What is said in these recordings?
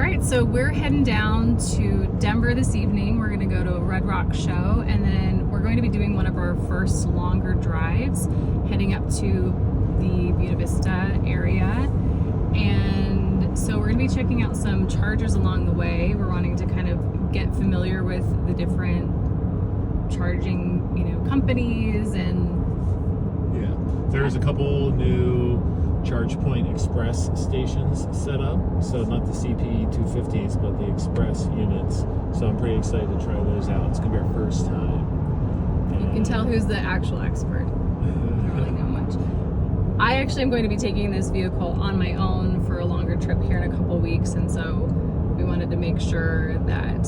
All right, so we're heading down to Denver this evening. We're gonna go to a Red Rock show, and then we're going to be doing one of our first longer drives, heading up to the Buena Vista area. And so we're gonna be checking out some chargers along the way. We're wanting to kind of get familiar with the different charging, companies and... Yeah, there's a couple new ChargePoint Express stations set up. So not the CP 250s, but the Express units. So I'm pretty excited to try those out. It's gonna be our first time. You can tell who's the actual expert. I don't really know much. I actually am going to be taking this vehicle on my own for a longer trip here in a couple weeks, and so we wanted to make sure that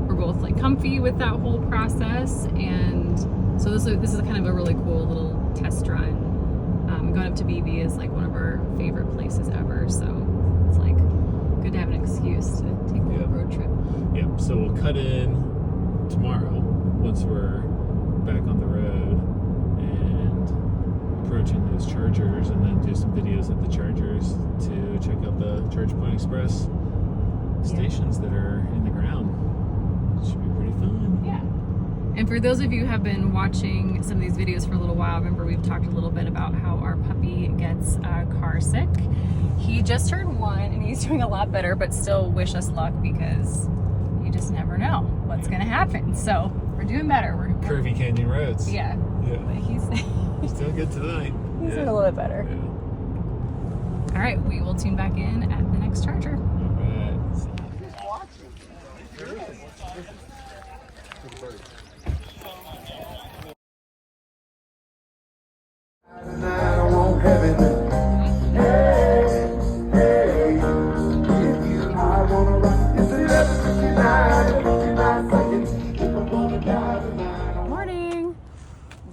we're both comfy with that whole process. And so this is kind of a really cool little test run. Going up to BV is one of our favorite places ever, so it's good to have an excuse to take a little road trip. Yeah, so we'll cut in tomorrow once we're back on the road and approaching those chargers, and then do some videos at the chargers to check out the ChargePoint Express stations that are in the ground. It should be pretty fun. Yeah. And for those of you who have been watching some of these videos for a little while, remember we've talked a little bit about how our puppy gets car sick. He just turned 1 and he's doing a lot better, but still wish us luck because you just never know what's going to happen. So we're doing better. We're Curvy canyon roads. Yeah. But he's still good tonight. He's doing a little bit better. Yeah. All right, we will tune back in at the next charger.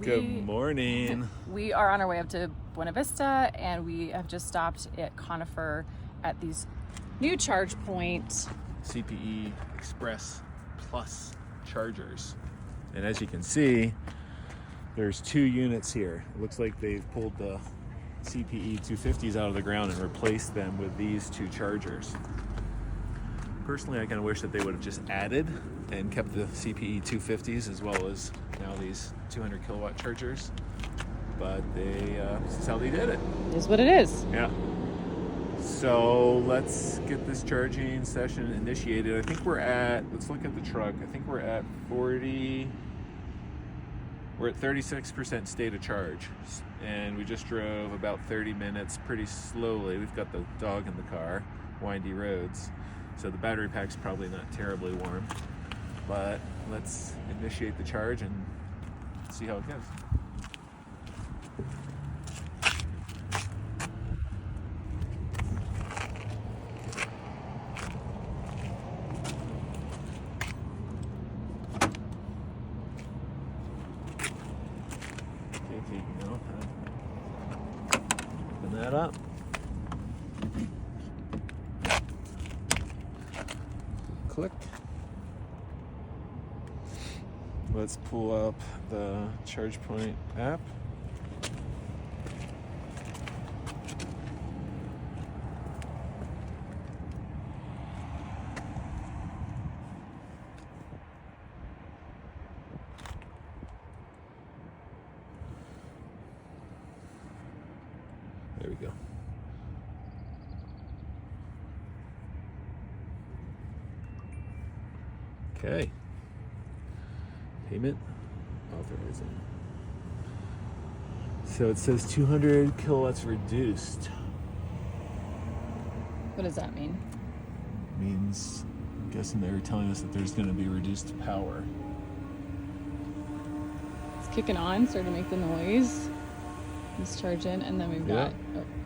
Good morning. We are on our way up to Buena Vista, and we have just stopped at Conifer at these new ChargePoint CPE Express Plus chargers. And as you can see, there's 2 units here. It looks like they've pulled the CPE 250s out of the ground and replaced them with these 2 chargers. Personally, I kind of wish that they would have just added and kept the CPE 250s as well as now these 200 kilowatt chargers. But this is how they did it. It is what it is. Yeah. So let's get this charging session initiated. I think let's look at the truck. I think we're at 36% state of charge. And we just drove about 30 minutes pretty slowly. We've got the dog in the car, windy roads. So the battery pack's probably not terribly warm. But let's initiate the charge and see how it goes. Open that up. Click. Let's pull up the ChargePoint app. There we go. Okay. Payment authorizing. So it says 200 kilowatts reduced. What does that mean? Means, I'm guessing they were telling us that there's going to be reduced power. It's kicking on, starting to make the noise. It's charging, and then we've got,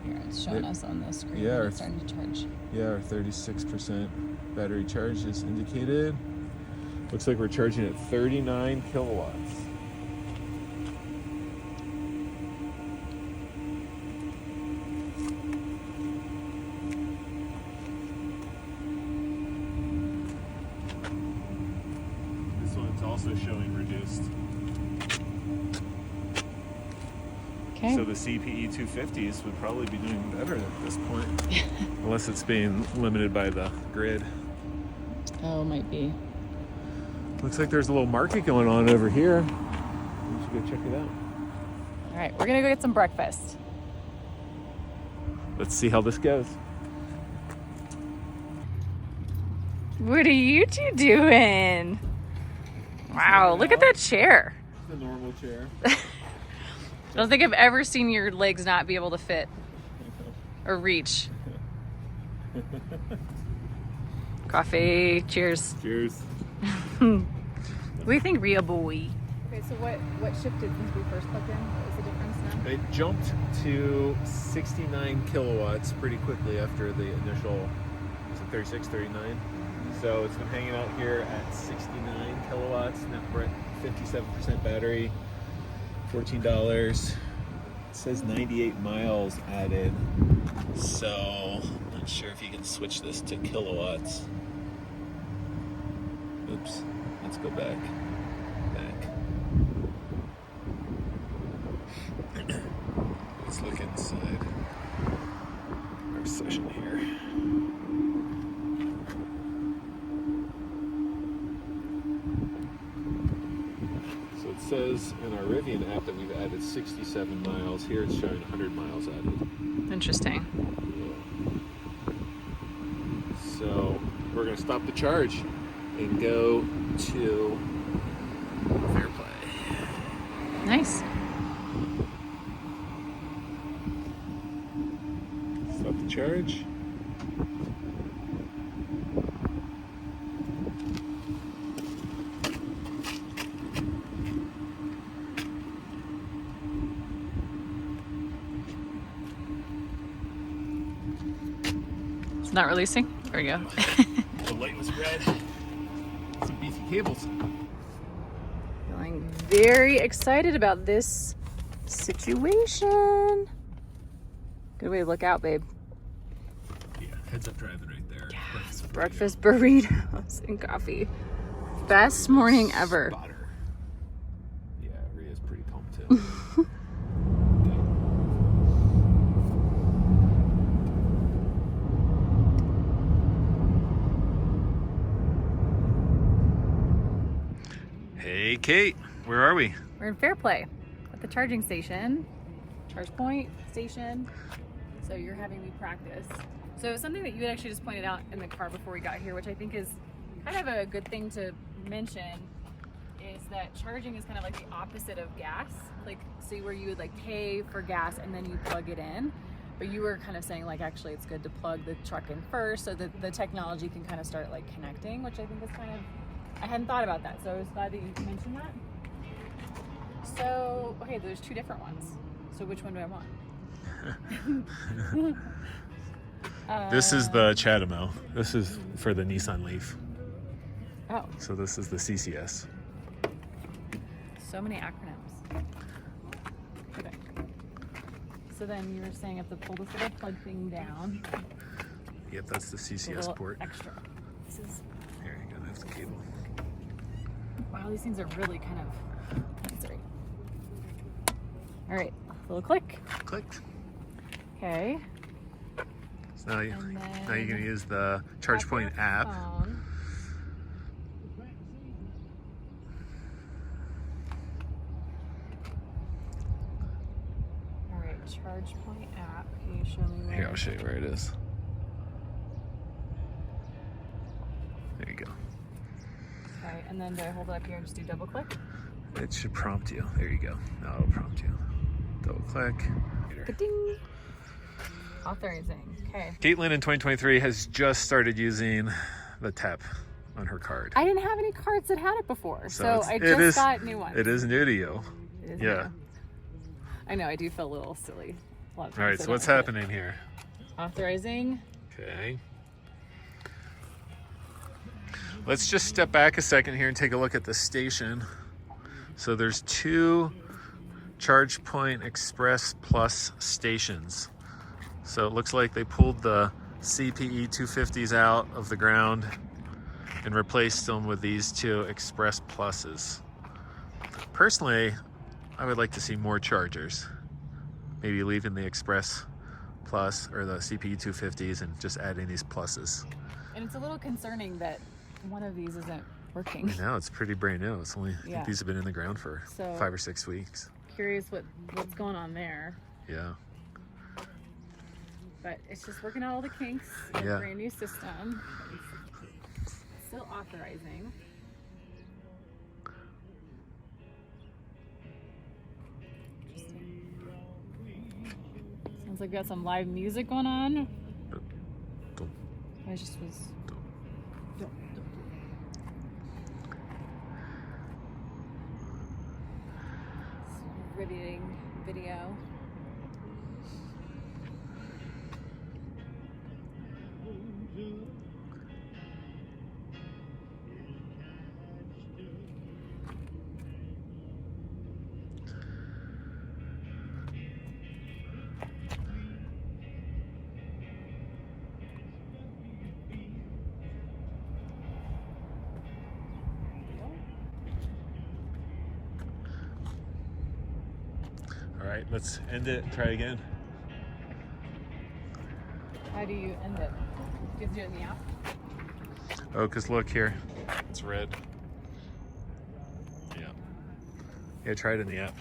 here, it's showing us on the screen. Yeah, it's starting to charge. Yeah, our 36% battery charge is indicated. Looks like we're charging at 39 kilowatts. This one's also showing reduced. Okay. So the CPE 250s would probably be doing better at this point. Unless it's being limited by the grid. Oh, might be. Looks like there's a little market going on over here. We should go check it out. All right, we're gonna go get some breakfast. Let's see how this goes. What are you two doing? Wow, look at that chair. It's a normal chair. I don't think I've ever seen your legs not be able to fit or reach. Coffee, cheers. Cheers. What do you think, Ria boy? Okay, so what shifted since we first plugged in? What was the difference now? It jumped to 69 kilowatts pretty quickly after the initial, was it 36, 39? So it's been hanging out here at 69 kilowatts. Now we're at 57% battery, $14. It says 98 miles added. So not sure if you can switch this to kilowatts. Oops, let's go back. Let's look inside our session here. So it says in our Rivian app that we've added 67 miles. Here it's showing 100 miles added. Interesting. So we're going to stop the charge and go to Fairplay. Nice. Stop the charge. It's not releasing? There we go. The light was red. Some beefy cables. Feeling very excited about this situation. Good way to look out, babe. Yeah, heads up driving right there. Yes, breakfast burritos and coffee. Best morning ever. Spotter. Yeah, Ria's pretty pumped too. Hey Kate, where are we? We're in Fairplay at the charging station, ChargePoint station. So you're having me practice. So something that you had actually just pointed out in the car before we got here, which I think is kind of a good thing to mention, is that charging is kind of like the opposite of gas. Like, see where you would like pay for gas and then you plug it in. But you were kind of saying like, actually it's good to plug the truck in first so that the technology can kind of start like connecting, which I think is kind of, I hadn't thought about that. So I was glad that you mentioned that. So, okay, there's two different ones. So which one do I want? This is the Chatamo. This is for the Nissan Leaf. Oh, So this is the CCS. so many acronyms. Okay. So then you were saying if to pull this little plug thing down. Yep, that's the a CCS little port. extra. This is, There you go, that's the cable. wow, these things are really kind of, sorry. All right, a little click. Clicked. Okay. So now, now And you're going to use the ChargePoint app. Phone. All right, ChargePoint app. Can you show me where? Here, I'll show you where it is. There you go. Okay, and then do I hold it up here and just do double click? It should prompt you. There you go. Now it'll prompt you. Double click. Ka-ding. Authorizing. Okay. Caitlin in 2023 has just started using the tap on her card. I didn't have any cards that had it before, so it's- I it just is- got new ones. It is new to you. It is Yeah. new. I know, I do feel a little silly. A lot of All right, times I so what's don't get it. happening here? Authorizing. Okay. Let's just step back a second here and take a look at the station. So there's two ChargePoint Express Plus stations. So it looks like they pulled the CPE 250s out of the ground and replaced them with these two Express Pluses. Personally, I would like to see more chargers. Maybe leaving the Express Plus or the CPE 250s and just adding these Pluses. And it's a little concerning that one of these isn't working. I know, it's pretty brand new. It's only, I Yeah. think these have been in the ground for So- 5 or 6 weeks. Curious what's going on there. Yeah. But it's just working out all the kinks. It's a Yeah. brand new system. It's still authorizing. Interesting. Sounds like we got some live music going on. I just was. Riveting video. All right, let's end it. Try again. How do you end it? Do you have to do it in the app? Oh, because look here. It's red. Yeah. Yeah, try it in the app.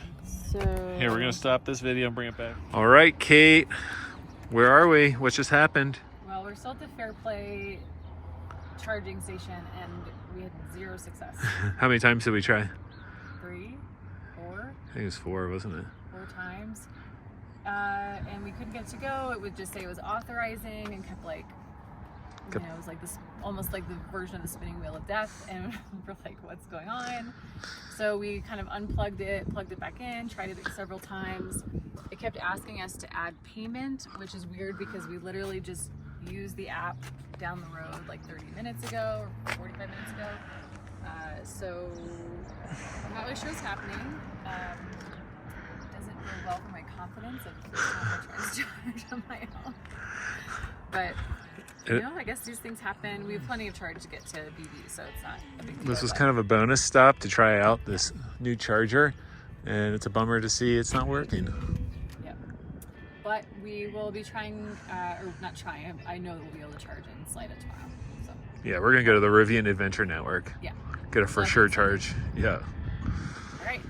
So Here, we're going to stop this video and bring it back. All right, Kate. Where are we? What just happened? Well, we're still at the Fairplay charging station and we had 0 success. How many times did we try? 3, 4, I think it was 4, wasn't it? 4 times. And we couldn't get it to go. It would just say it was authorizing and kept like, you know, it was like this, almost like the version of the spinning wheel of death. And we're like, what's going on? So we kind of unplugged it, plugged it back in, tried it several times. It kept asking us to add payment, which is weird because we literally just used the app down the road like 30 minutes ago or 45 minutes ago. So I'm not really sure what's happening. Doesn't go well for my confidence of the first time I tried to charge on my own. But you know, I guess these things happen. We have plenty of charge to get to BB, so it's not a big deal. This was kind of a bonus stop to try out this new charger, and it's a bummer to see it's not working. Yeah. But we will be trying, or not trying, I know that we'll be able to charge in Salida tomorrow. So Yeah, we're going to go to the Rivian Adventure Network. yeah. Get a for sure charge. Yeah. All right.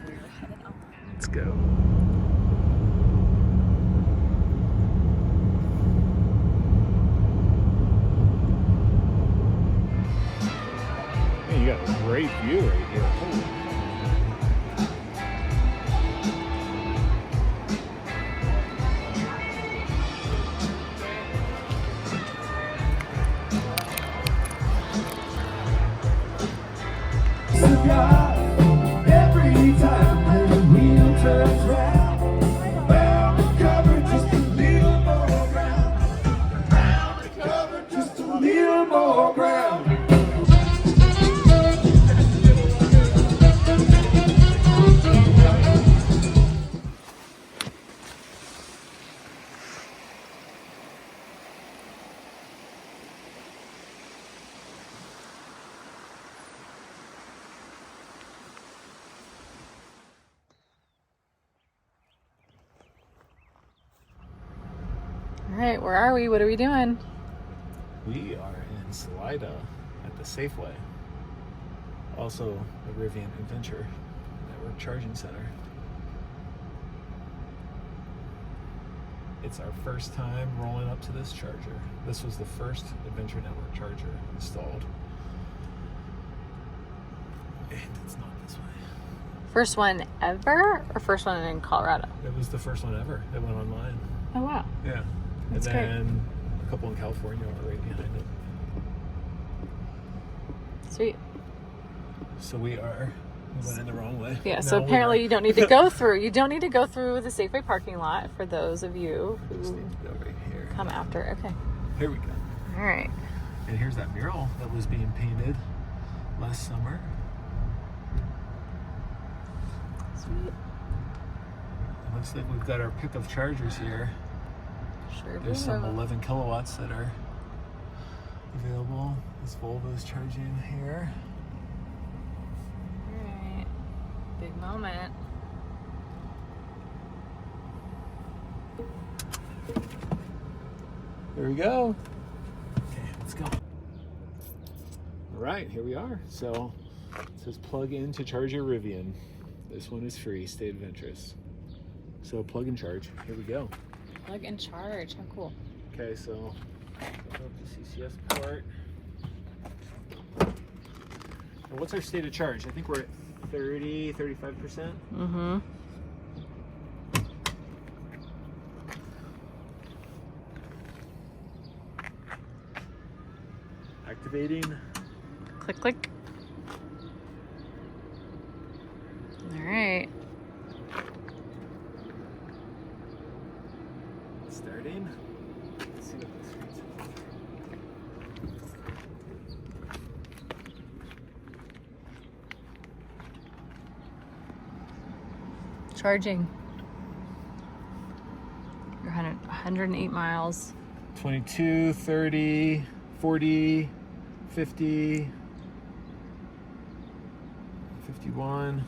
We're headed on. Let's go. Man, you got a great view right here. Holy. Every time the wheel turns round, bound and covered just a little more ground. Bound and covered just a little more ground. All right, where are we? What are we doing? We are in Salida at the Safeway. Also the Rivian Adventure Network Charging Center. It's our first time rolling up to this charger. This was the first Adventure Network charger installed. And it's not this way. First one ever or first one in Colorado? It was the first one ever that went online. Oh, wow. Yeah. That's and great. then a couple in California are right behind it. Sweet. So we went in the wrong way. Yeah, Now so we apparently are- you don't need to go through. You don't need to go through the Safeway parking lot for those of you We just who need to go right here. come after. Okay. Here we go. All right. And here's that mural that was being painted last summer. Sweet. It looks like we've got our pick of chargers here. Sure There's some do. 11 kilowatts that are available. This Volvo's charging here. All right. Big moment. There we go. Okay, let's go. right, here we are. So it says plug in to charge your Rivian. This one is free, stay adventurous. So plug and charge, here we go. Plug and charge, how cool. Okay, so go up to CCS port. And what's our state of charge? I think we're at 30, 35%. Mm-hmm. Activating. Click, click. All right. Starting. Let's see what this reads. Charging. You're 108 miles. 22, 30, 40, 50, 51,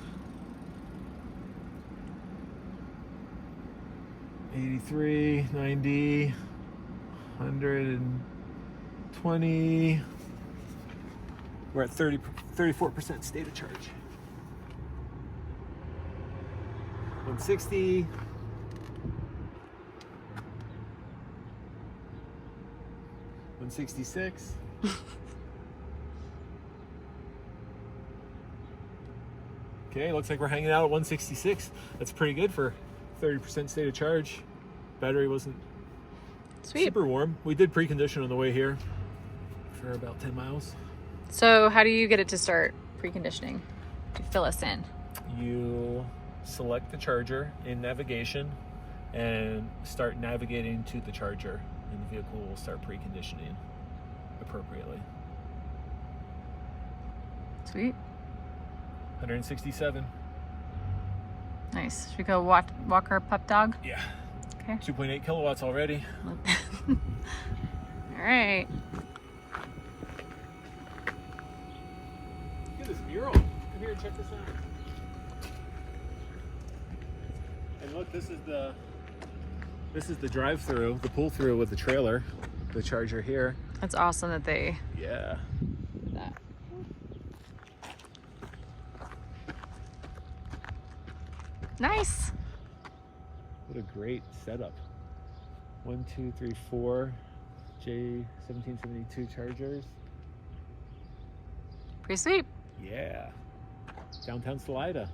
83, 90, 120. We're at 34% state of charge. 160. 166. Okay, looks like we're hanging out at 166. That's pretty good for 30% state of charge. Battery wasn't Sweet. super warm. We did precondition on the way here for about 10 miles. So how do you get it to start preconditioning? To fill us in. You select the charger in navigation and start navigating to the charger, and the vehicle will start preconditioning appropriately. Sweet. 167. Nice. Should we go walk our pup dog? Yeah. Okay. 2.8 kilowatts already. All right. Look at this mural. Come here and check this out. And look, this is the drive-through, the pull-through with the trailer, the charger here. That's awesome that they Yeah. did that. Nice. What a great setup. 1, 2, 3, 4 J1772 chargers. Pretty sweet. Yeah. Downtown Salida.